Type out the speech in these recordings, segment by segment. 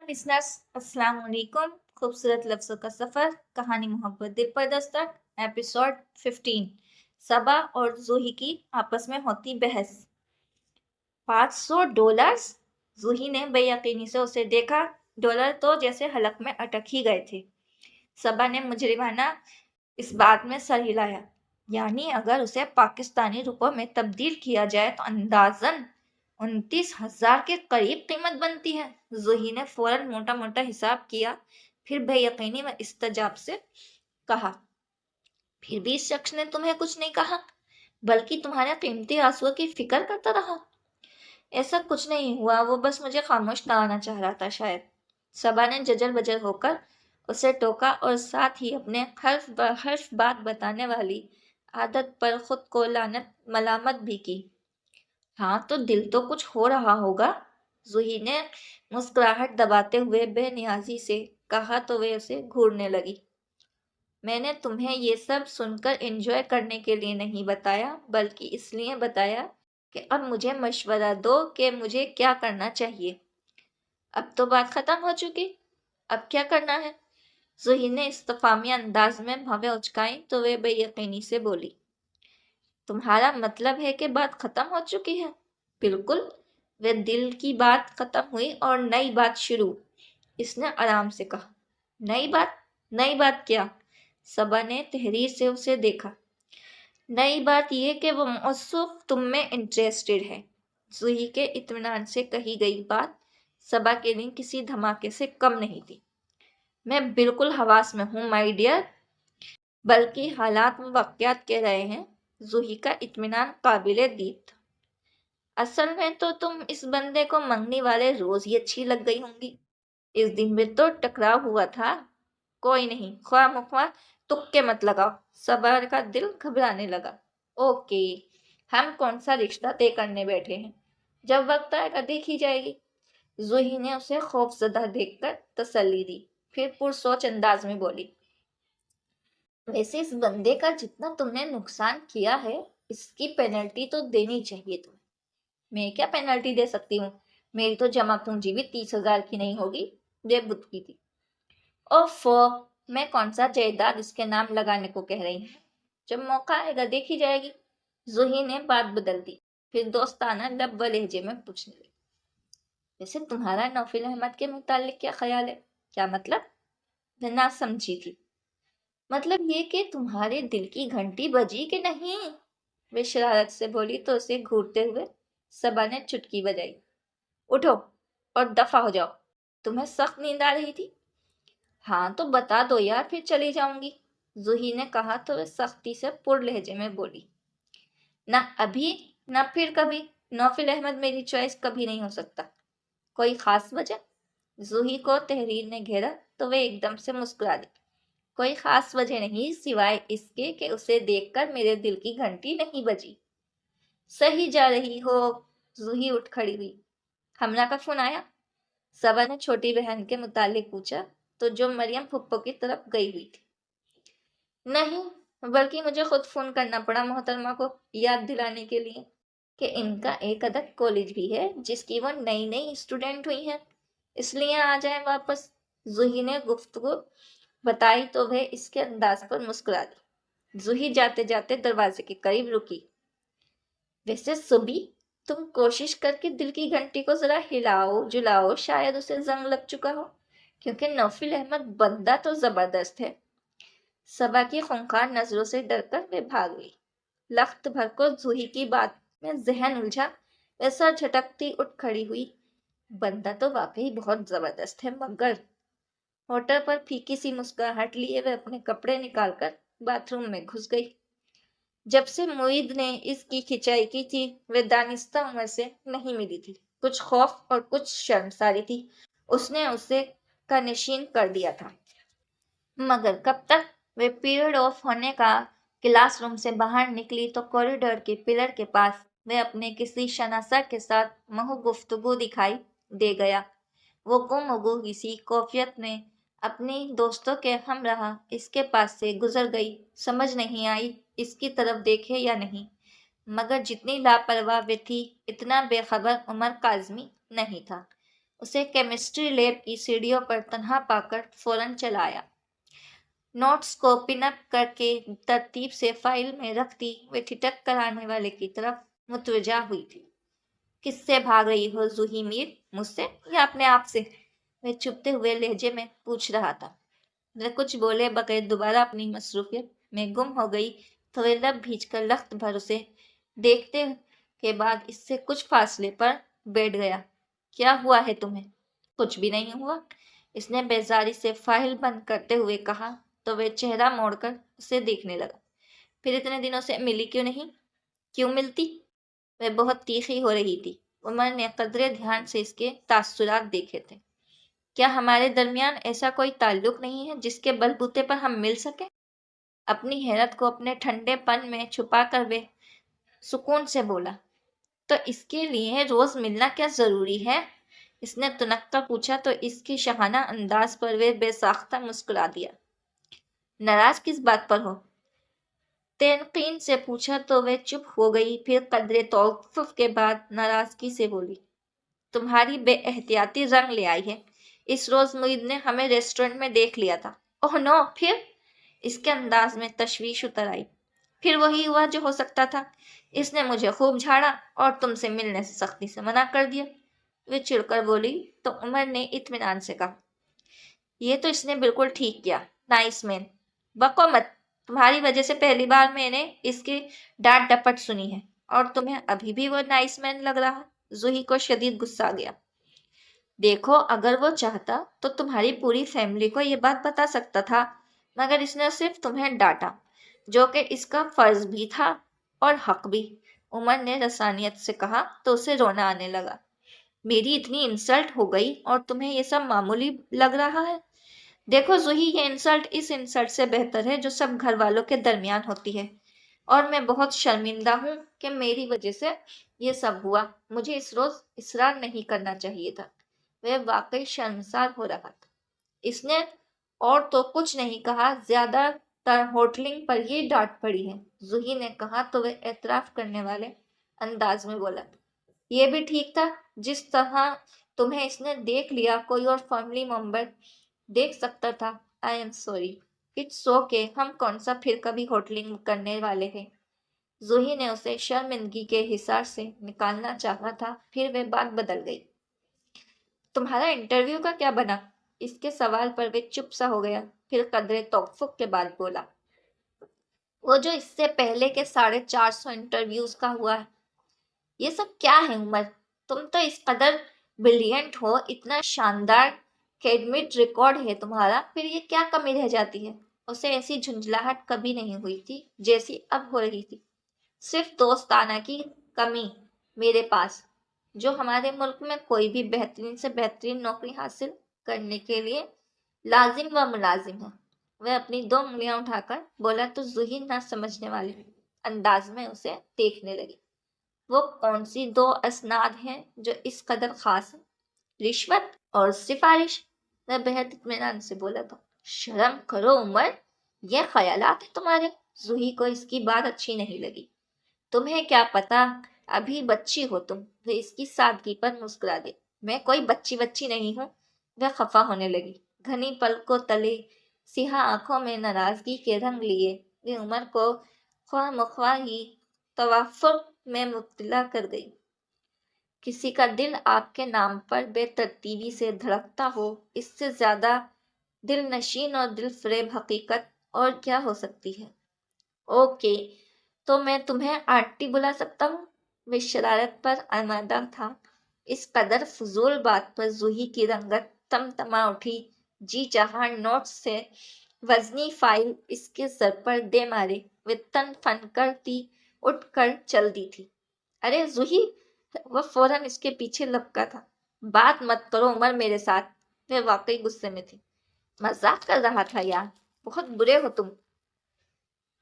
Listeners, अस्सलाम वालेकुम। खूबसूरत लफ्ज़ों का सफ़र, कहानी मोहब्बत दिल पर दस्तक, एपिसोड 15। सबा और जूही की आपस में होती बहस। $500? जूही ने बेयकीनी से उसे देखा। डॉलर तो जैसे हलक में अटक ही गए थे। सबा ने मुजरिमाना इस बात में सर हिलाया। यानी अगर उसे पाकिस्तानी रुपयों में तब्दील किया जाए तो अंदाजन 29,000 के करीब कीमत बनती है। जूही ने फौरन मोटा मोटा हिसाब किया, फिर बेयकीनी व इस्तजाब से कहा, फिर भी इस शख्स ने तुम्हें कुछ नहीं कहा, बल्कि तुम्हारे कीमती आंसुओं की फिक्र करता रहा। ऐसा कुछ नहीं हुआ, वो बस मुझे खामोश कराना चाह रहा था शायद। सबा ने जजर बजर होकर उसे टोका और साथ ही अपने हर्फ ब हर्फ बात बताने वाली आदत पर खुद को लानत मलामत भी की। हाँ तो दिल तो कुछ हो रहा होगा, जूही ने मुस्कुराहट दबाते हुए बेनियाजी से कहा तो वे उसे घूरने लगी। मैंने तुम्हें ये सब सुनकर एंजॉय करने के लिए नहीं बताया, बल्कि इसलिए बताया कि अब मुझे मशवरा दो कि मुझे क्या करना चाहिए। अब तो बात खत्म हो चुकी, अब क्या करना है? जूही ने इस्तफामी अंदाज में भवें उचकाई तो वे बेयकीनी से बोली, तुम्हारा मतलब है कि बात खत्म हो चुकी है? बिल्कुल, वे दिल की बात खत्म हुई और नई बात शुरू। इसने आराम से कहा। नई बात? नई बात क्या? सबा ने तहरीर से उसे देखा। नई बात यह कि वो मौसूफ तुम में इंटरेस्टेड है। जूही के इत्मीनान से कही गई बात सबा के लिए किसी धमाके से कम नहीं थी। मैं बिल्कुल हवास में हूँ माय डियर, बल्कि हालात व वाक़यात कह रहे हैं। जूही का इत्मीनान काबिले दीद था। असल में तो तुम इस बंदे को मंगनी वाले रोज ही अच्छी लग गई होंगी। इस दिन भी तो टकराव हुआ था। कोई नहीं, ख्वाह मुख्वाह तुक्के मत लगाओ। सबर का दिल घबराने लगा। ओके, हम कौन सा रिश्ता तय करने बैठे हैं, जब वक्त आएगा देखी जाएगी। जूही ने उसे खौफजदा देखकर तसल्ली दी, फिर पुरसोच अंदाज में बोली, वैसे इस बंदे का जितना तुमने नुकसान किया है, इसकी पेनल्टी तो देनी चाहिए तुम्हें। मैं क्या पेनल्टी दे सकती हूँ? मेरी तो जमा पूंजी भी 30,000 की नहीं होगी, देवबुद्ध की थी। ओफो, मैं कौन सा जायदाद इसके नाम लगाने को कह रही हूँ, जब मौका आएगा देखी जाएगी। जूही ने बात बदल दी, फिर दोस्ताना लब व लहजे में पूछने लगी, वैसे तुम्हारा नौफिल अहमद के मुतालिक क्या ख्याल है? क्या मतलब? मैं ना समझी थी। मतलब ये कि तुम्हारे दिल की घंटी बजी कि नहीं? वे शरारत से बोली तो उसे घूरते हुए सबा ने चुटकी बजाई। उठो और दफा हो जाओ, तुम्हें सख्त नींद आ रही थी? हाँ तो बता दो यार, फिर चली जाऊंगी। जूही ने कहा तो वे सख्ती से पुर लहजे में बोली, ना अभी ना फिर कभी। नौफिल अहमद मेरी चॉइस कभी नहीं हो सकता। कोई खास वजह? जूही को तहरीर ने घेरा तो वे एकदम से मुस्कुरा दी। कोई खास वजह नहीं, सिवाय इसके कि उसे देखकर मेरे दिल की घंटी नहीं बजी। सही जा रही हो। जूही उठ खड़ी हुई। हमला का फोन आया? सबा ने छोटी बहन के मुतालिक पूछा तो जो मरियम फुप्पो की तरफ गई हुई थी। नहीं, बल्कि मुझे खुद फोन करना पड़ा मोहतरमा को याद दिलाने के लिए कि इनका एक अदद कॉलेज भी है जिसकी वो नई नई स्टूडेंट हुई हैं, इसलिए आ जाए वापस। जूही ने गुफ्तगू बताई तो वह इसके अंदाज पर मुस्कुरा दी। जूही जाते जाते दरवाजे के करीब रुकी। वैसे सुबी, तुम कोशिश करके दिल की घंटी को जरा हिलाओ जुलाओ, शायद उसे जंग लग चुका हो, क्योंकि नौफिल अहमद बंदा तो जबरदस्त है। सबा की खूंखार नजरों से डरकर वे भाग गई। लख्त भर को जूही की बात में जहन उलझा। वे सर झटकती उठ खड़ी हुई। बंदा तो वाकई बहुत जबरदस्त है, मगर होटल पर फीकी सी मुस्कुराहट लिए वे अपने कपड़े निकालकर बाथरूम में घुस गई। जब से मुईद ने इसकी खिंचाई की थी, वे दानिस्ता उम्र से नहीं मिली थी। कुछ खौफ और कुछ शर्मसारी थी। उसने उसे का नशीन कर दिया था, मगर कब तक? वे पीरियड ऑफ होने का क्लासरूम से बाहर निकली तो कॉरिडोर के पिलर के पास वे अपने किसी शनासा के साथ महू गुफ्तगू दिखाई दे गया। वो गुमगू सी कैफियत में अपनी दोस्तों के हमराह इसके पास से गुजर गई। समझ नहीं आई इसकी तरफ देखे या नहीं, मगर जितनी लापरवाह वे थी, इतना बेखबर उमर काज़मी नहीं था। اسے کیمسٹری لیب کی سیڑھیوں پر تنہا پا کر فوراً چلا آیا۔ نوٹس کو پن اپ کر کے ترتیب سے فائل میں رکھ دی وہ ٹھٹک کر آنے والے کی طرف متوجہ ہوئی تھی۔ کس سے بھاگ رہی ہو زوہی میر؟ مجھ سے یا اپنے آپ سے؟ وہ چپتے ہوئے لہجے میں پوچھ رہا تھا۔ وہ کچھ بولے بغیر دوبارہ اپنی مصروفیت میں گم ہو گئی تو وہ لب بھیج کر لخت بھر اسے دیکھتے کے بعد اس سے کچھ فاصلے پر بیٹھ گیا۔ کیا ہوا ہے تمہیں؟ کچھ بھی نہیں ہوا، اس نے بیزاری سے فائل بند کرتے ہوئے کہا تو وہ چہرہ موڑ کر اسے دیکھنے لگا۔ پھر اتنے دنوں سے ملی کیوں نہیں؟ کیوں ملتی؟ وہ بہت تیکھی ہو رہی تھی۔ عمر نے قدرے دھیان سے اس کے تاثرات دیکھے تھے۔ کیا ہمارے درمیان ایسا کوئی تعلق نہیں ہے جس کے بل بوتے پر ہم مل سکیں؟ اپنی حیرت کو اپنے ٹھنڈے پن میں چھپا کر وہ سکون سے بولا۔ تو اس کے لیے روز ملنا کیا ضروری ہے؟ اس نے تنکا پوچھا تو اس کی شاہانہ انداز پر وہ بے ساختہ مسکرا دیا۔ ناراض کس بات پر ہو؟ تنقید سے پوچھا تو وہ چپ ہو گئی، پھر قدرے توقف کے بعد ناراضگی سے بولی۔ تمہاری بے احتیاطی رنگ لے آئی ہے۔ اس روز مرید نے ہمیں ریسٹورنٹ میں دیکھ لیا تھا۔ اوہ نو، پھر؟ اس کے انداز میں تشویش اتر آئی۔ پھر وہی ہوا جو ہو سکتا تھا۔ اس نے مجھے خوب جھاڑا اور تم سے ملنے سے سختی سے منع کر دیا۔ وہ چڑ کر بولی تو عمر نے اطمینان سے کہا، یہ تو اس نے بالکل ٹھیک کیا، نائس مین۔ بکو مت، تمہاری وجہ سے پہلی بار میں نے اس کی ڈانٹ ڈپٹ سنی ہے، اور تمہیں ابھی بھی وہ نائس مین لگ رہا۔ زوہی کو شدید غصہ آ گیا۔ دیکھو، اگر وہ چاہتا تو تمہاری پوری فیملی کو یہ بات بتا سکتا تھا، مگر اس نے صرف تمہیں ڈانٹا، جو کہ اس کا فرض بھی تھا اور حق بھی۔ عمر نے رسانیت سے کہا تو اسے رونا آنے لگا۔ میری اتنی انسلٹ ہو گئی اور تمہیں یہ سب معمولی لگ رہا ہے؟ دیکھو زوہی، یہ انسلٹ اس انسلٹ سے بہتر ہے جو سب گھر والوں کے درمیان ہوتی ہے، اور میں بہت شرمندہ ہوں کہ میری وجہ سے یہ سب ہوا۔ مجھے اس روز اصرار نہیں کرنا چاہیے تھا۔ وہ واقعی شرمسار ہو رہا تھا۔ اس نے اور تو کچھ نہیں کہا، زیادہ تر ہوٹلنگ پر یہ ڈانٹ پڑی ہے، زوہی نے کہا تو وہ اعتراف کرنے والے انداز میں بولا۔ یہ بھی ٹھیک تھا، جس طرح تمہیں اس نے دیکھ لیا کوئی اور فیملی ممبر دیکھ سکتا تھا۔ I am sorry, it's okay, ہم کون سا پھر کبھی ہوٹلنگ کرنے والے ہیں۔ زوہی نے اسے شرمندگی کے حصار سے نکالنا چاہا تھا، پھر وہ بات بدل گئی۔ تمہارا انٹرویو کا کیا بنا؟ اس کے سوال پر وہ چپ سا ہو گیا، پھر قدرے توقف کے بعد بولا، وہ جو اس سے پہلے کے 450 انٹرویوز کا ہوا ہے۔ یہ سب کیا ہے عمر؟ تم تو اس قدر بریلینٹ ہو، اتنا شاندار ایکیڈمک ریکارڈ ہے تمہارا، پھر یہ کیا کمی رہ جاتی ہے؟ اسے ایسی جھنجھلاہٹ کبھی نہیں ہوئی تھی جیسی اب ہو رہی تھی۔ صرف دوستانہ کی کمی میرے پاس، جو ہمارے ملک میں کوئی بھی بہترین سے بہترین نوکری حاصل کرنے کے لیے لازم و ملازم ہے۔ وہ اپنی 2 انگلیاں اٹھا کر بولا تو زوہی نہ سمجھنے والے انداز میں اسے دیکھنے لگی۔ وہ کون سی 2 اسناد ہیں جو اس قدر خاص ہیں؟ رشوت اور سفارش، وہ بہت اطمینان سے بولا تھا۔ شرم کرو عمر، یہ خیالات ہیں تمہارے؟ زوہی کو اس کی بات اچھی نہیں لگی۔ تمہیں کیا پتا، ابھی بچی ہو تم۔ وہ اس کی سادگی پر مسکرا دے۔ میں کوئی بچی نہیں ہوں۔ وہ خفا ہونے لگی۔ گھنی پلکوں تلے سیاہ آنکھوں میں ناراضگی کے رنگ لیے وہ عمر کو خواہ مخواہ ہی توافق میں مبتلا کر گئی۔ کسی کا دل آپ کے نام پر بے ترتیبی سے دھڑکتا ہو، اس سے زیادہ دل نشین اور دل فریب حقیقت اور کیا ہو سکتی ہے؟ اوکے، تو میں تمہیں آنٹی بلا سکتا ہوں؟ وہ شرارت پر آمادہ تھا۔ اس قدر فضول بات پر زوہی کی رنگت تمتما اٹھی، جی چاہا نوٹس سے وزنی فائل اس کے سر پر دے مارے۔ وہ تن فن کرتی اٹھ کر چل دی تھی۔ ارے زوہی، وہ فوراً اس کے پیچھے لپکا تھا۔ بات مت کرو عمر میرے ساتھ۔ وہ واقعی غصے میں تھی۔ مذاق کر رہا تھا یار، بہت برے ہو تم۔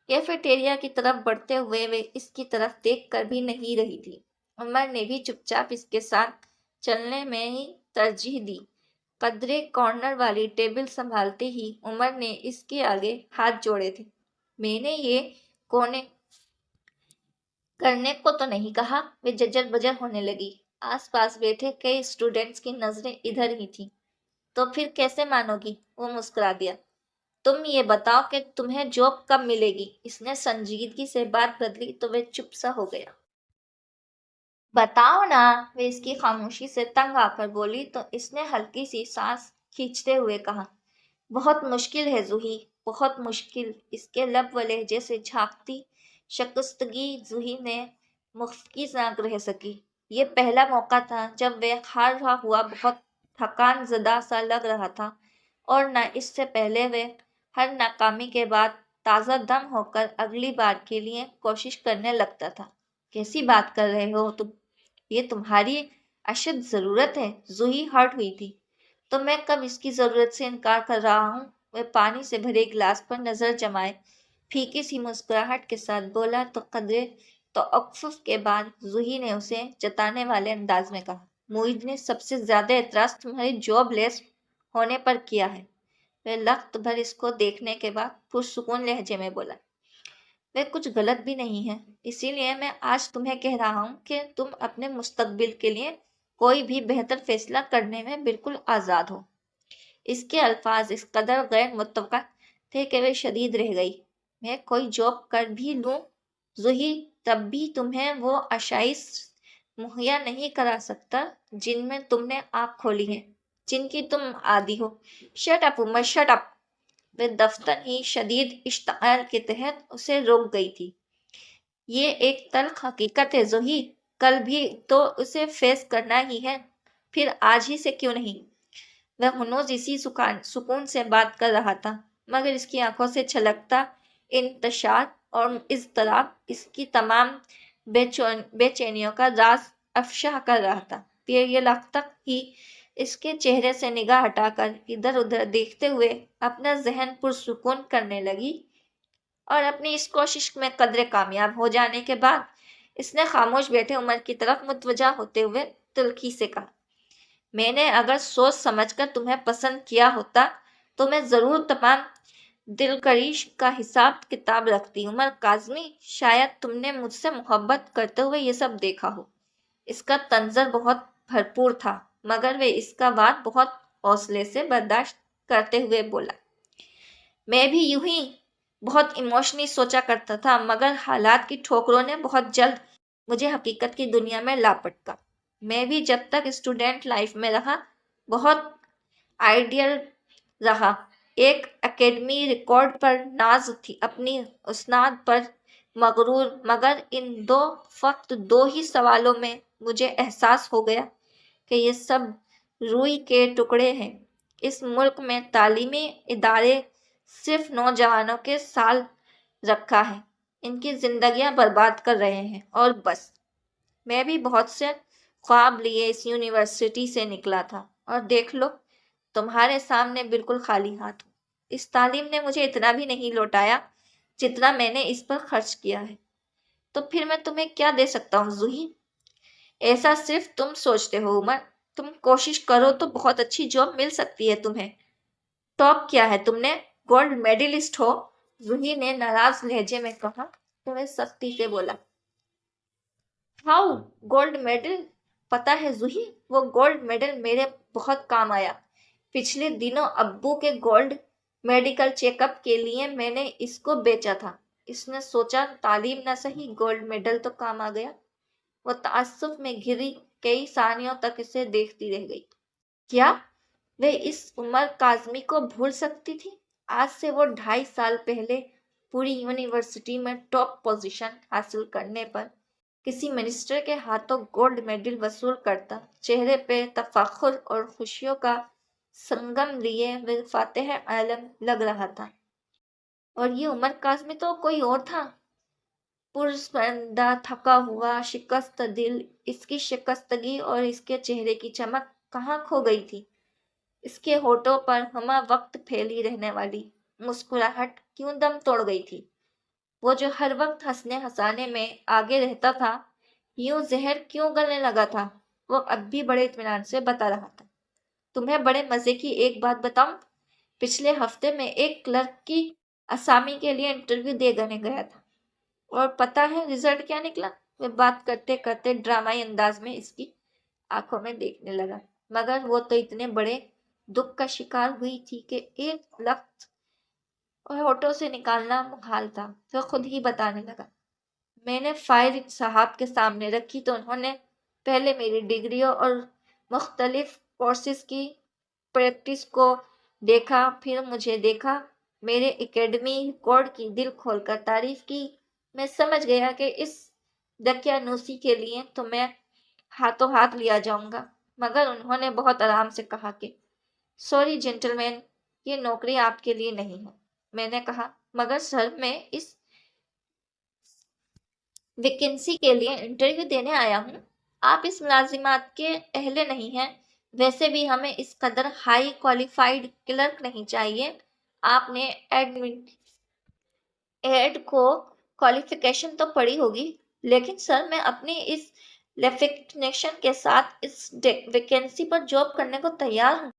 کیفیٹیریا کی طرف بڑھتے ہوئے وہ اس کی طرف دیکھ کر بھی نہیں رہی تھی۔ عمر نے بھی چپ چاپ اس کے ساتھ چلنے میں ہی ترجیح دی۔ قدرے کارنر والی ٹیبل سنبھالتے ہی عمر نے اس کے آگے ہاتھ جوڑے تھے۔ میں نے یہ کونے کرنے کو تو نہیں کہا۔ وہ ججر بجر ہونے لگی۔ आस पास बैठे कई स्टूडेंट्स की नजरें इधर ही थीं। तो फिर कैसे मानोगी? वो मुस्कुरा दिया। तुम ये बताओ कि तुम्हें जॉब कब मिलेगी? इसने संजीदगी से बात बदली तो वह चुप सा हो गया। बताओ ना, वे इसकी खामोशी से तंग आकर बोली तो इसने हल्की सी सांस खींचते हुए कहा। बहुत मुश्किल है जूही, बहुत मुश्किल। इसके लब व लहजे से झांकती शकुस्तगी जूही ने मुफ्की ना रह सकी। ये पहला मौका था जब वह हार रहा हुआ बहुत थकान ज़दा सा लग रहा था, और न इससे पहले वह हर नाकामी के बाद ताज़ा दम होकर अगली बार के लिए कोशिश करने लगता था। कैसी बात कर रहे हो तुम? ये तुम्हारी अशद ज़रूरत है। जूही हर्ट हुई थी। तो मैं कब इसकी ज़रूरत से इनकार कर रहा हूँ? वह पानी से भरे गिलास पर नज़र जमाए फीकी सी मुस्कुराहट के साथ बोला तो कदरे तअफ्फुफ के बाद जूही ने उसे जताने वाले अंदाज में कहा। मुईद ने सबसे ज्यादा एतराज तुम्हारी जॉब लेस होने पर किया है। वह लख्त भर इसको देखने के बाद पुरसुकून लहजे में बोला। वह कुछ गलत भी नहीं है, इसीलिए मैं आज तुम्हें कह रहा हूँ कि तुम अपने मुस्तकबिल के लिए कोई भी बेहतर फैसला करने में बिल्कुल आज़ाद हो। इसके अल्फाज इस कदर गैर मुतवक्का थे कि वे शदीद रह गई। मैं कोई जॉब कर भी लूँ जूही, तब भी तुम्हें वो आशाइश मुहैया नहीं करा सकता जिनमें तुमने आँख खोली है, जिनकी तुम आदी हो। Shut up Umar, shut up. वे दफ्तर ही शदीद इश्ताल के तहत उसे रोक गई थी। ये एक तल्ख हकीकत है जूही, कल भी तो उसे फेस करना ही है, फिर आज ही से क्यों नहीं? वह हनूज इसी सुकून से बात कर रहा था, मगर इसकी आंखों से छलकता इंतशार और इज़्तिराब इसकी तमाम बेचैनियों का राज अफशा कर रहा था। फिर ये तक ही इसके चेहरे से निगाह हटाकर इधर उधर देखते हुए अपना जहन पुरसुकून करने लगी, और अपनी इस कोशिश में कदरे कामयाब हो जाने के बाद इसने खामोश बैठे उमर की तरफ मुतवजा होते हुए तिल्खी से कहा। मैंने अगर सोच समझकर तुम्हें पसंद किया होता तो मैं ज़रूर तमाम दिलकरीश का हिसाब किताब रखती। उमर काज़मी, शायद तुमने मुझसे मोहब्बत करते हुए ये सब देखा हो। इसका तंजर बहुत भरपूर था, मगर वे इसका वाद बहुत हौसले से बर्दाश्त करते हुए बोला। मैं भी यूं ही बहुत इमोशनली सोचा करता था, मगर हालात की ठोकरों ने बहुत जल्द मुझे हकीकत की दुनिया में लापटका। मैं भी जब तक स्टूडेंट लाइफ में रहा बहुत आइडियल रहा। एक एकेडमी रिकॉर्ड पर नाज थी, अपनी उस्नाद पर मगरूर, मगर इन फक्त दो ही सवालों में मुझे एहसास हो गया कि ये सब रुई के टुकड़े हैं। इस मुल्क में तालीमी इदारे सिर्फ नौजवानों के साल रखा है, इनकी जिंदगियां बर्बाद कर रहे हैं, और बस। मैं भी बहुत से ख्वाब लिए इस यूनिवर्सिटी से निकला था, और देख लो, तुम्हारे सामने बिल्कुल खाली हाथ हूँ। इस तालीम ने मुझे इतना भी नहीं लौटाया जितना मैंने इस पर खर्च किया है। तो फिर मैं तुम्हें क्या दे सकता हूँ जूही? ऐसा सिर्फ तुम सोचते हो उमर। तुम कोशिश करो तो बहुत अच्छी जॉब मिल सकती है तुम्हें। टॉप क्या है तुमने? गोल्ड मेडलिस्ट हो, जूही ने नाराज लहजे में कहा। तुम्हें सख्ती से बोला। हाउ? Gold medal? पता है जूही, वो गोल्ड मेडल मेरे बहुत काम आया। पिछले दिनों अब्बू के गोल्ड मेडिकल चेकअप के लिए मैंने इसको बेचा था। इसने सोचा तालीम न सही, गोल्ड मेडल तो काम आ गया। वो ताज्जुब में घिरी कई सानियों तक इसे देखती रह गई। क्या वे इस उमर काज़मी को भूल सकती थी? आज से वो 2.5 साल पहले पूरी यूनिवर्सिटी में टॉप पोजीशन हासिल करने पर किसी मिनिस्टर के हाथों गोल्ड मेडल वसूल करता, चेहरे पे तफाखुर और खुशियों का संगम लिए वे फातेह आलम लग रहा था। और ये उमर काज़मी तो कोई और था। पुरस्मरदा, थका हुआ, शिकस्त दिल। इसकी शिकस्तगी और इसके चेहरे की चमक कहाँ खो गई थी? इसके होठों पर हमा वक्त फैली रहने वाली मुस्कुराहट क्यों दम तोड़ गई थी? वो जो हर वक्त हंसने हंसाने में आगे रहता था, यूं जहर क्यों गलने लगा था? वो अब भी बड़े इत्मीनान से बता रहा था। तुम्हें बड़े मजे की एक बात बताऊं? पिछले हफ्ते में एक क्लर्क की असामी के लिए इंटरव्यू देने गया था, और पता है रिजल्ट क्या निकला? वे बात करते करते ड्रामाई अंदाज में इसकी आंखों में देखने लगा, मगर वो तो इतने बड़े दुख का शिकार हुई थी कि एक लफ्ज और होठों से निकालना मुहाल था। तो खुद ही बताने लगा, मैंने फाइल साहब के सामने रखी तो उन्होंने पहले मेरी डिग्रियों और मुख्तलिफ कोर्सेज की प्रैक्टिस को देखा, फिर मुझे देखा, मेरे एकेडमी रिकॉर्ड की दिल खोलकर तारीफ की। मैं समझ गया कि इस दकियानूसी के लिए तो मैं हाथों हाथ लिया जाऊंगा, मगर उन्होंने बहुत आराम से कहा कि सॉरी जेंटलमैन, ये नौकरी आपके लिए नहीं है। मैंने कहा, मगर सर मैं इस वैकेंसी के लिए इंटरव्यू देने आया हूँ। आप इस मुलाजिमत के अहले नहीं हैं। वैसे भी हमें इस कदर हाई क्वालिफाइड क्लर्क नहीं चाहिए। आपने एड को क्वालिफिकेशन तो पढ़ी होगी, लेकिन सर मैं अपनी इस लेफिनेशन के साथ इस वैकेंसी पर जॉब करने को तैयार हूँ।